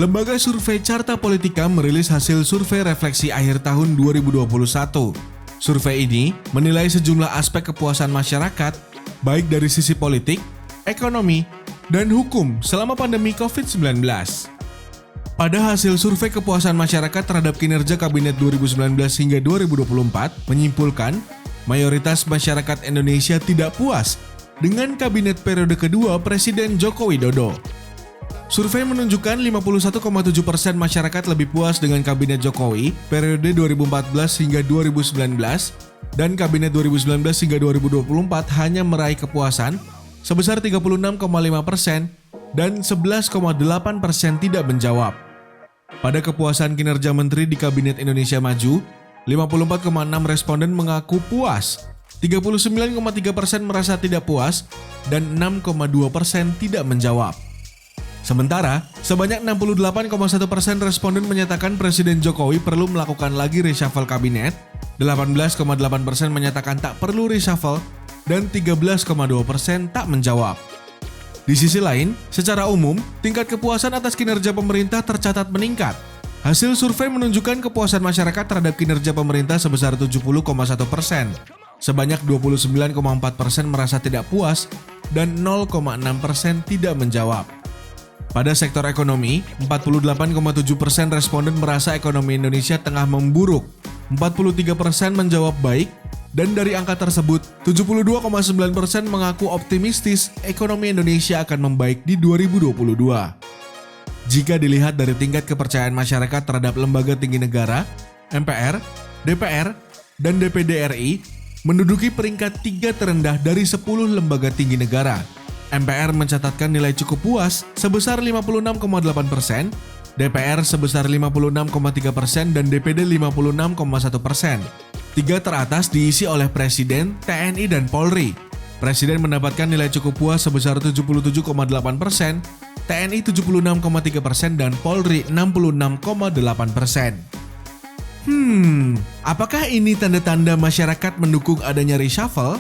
Lembaga survei Carta Politika merilis hasil survei refleksi akhir tahun 2021. Survei ini menilai sejumlah aspek kepuasan masyarakat, baik dari sisi politik, ekonomi, dan hukum selama pandemi COVID-19. Pada hasil survei kepuasan masyarakat terhadap kinerja Kabinet 2019 hingga 2024 menyimpulkan, mayoritas masyarakat Indonesia tidak puas dengan Kabinet periode kedua Presiden Joko Widodo. Survei menunjukkan 51,7% masyarakat lebih puas dengan Kabinet Jokowi periode 2014 hingga 2019 dan Kabinet 2019 hingga 2024 hanya meraih kepuasan sebesar 36,5% dan 11,8% tidak menjawab. Pada kepuasan kinerja menteri di Kabinet Indonesia Maju, 54,6 responden mengaku puas, 39,3% merasa tidak puas, dan 6,2% tidak menjawab. Sementara, sebanyak 68,1% responden menyatakan Presiden Jokowi perlu melakukan lagi reshuffle kabinet, 18,8% menyatakan tak perlu reshuffle, dan 13,2% tak menjawab. Di sisi lain, secara umum, tingkat kepuasan atas kinerja pemerintah tercatat meningkat. Hasil survei menunjukkan kepuasan masyarakat terhadap kinerja pemerintah sebesar 70,1%. Sebanyak 29,4% merasa tidak puas, dan 0,6% tidak menjawab. Pada sektor ekonomi, 48,7% responden merasa ekonomi Indonesia tengah memburuk, 43% menjawab baik, dan dari angka tersebut, 72,9% mengaku optimistis ekonomi Indonesia akan membaik di 2022. Jika dilihat dari tingkat kepercayaan masyarakat terhadap lembaga tinggi negara, MPR, DPR, dan DPD RI menduduki peringkat 3 terendah dari 10 lembaga tinggi negara. MPR mencatatkan nilai cukup puas sebesar 56,8%, DPR sebesar 56,3% dan DPD 56,1%. 3 teratas diisi oleh Presiden, TNI, dan Polri. Presiden mendapatkan nilai cukup puas sebesar 77,8%, TNI 76,3% dan Polri 66,8%. Apakah ini tanda-tanda masyarakat mendukung adanya reshuffle?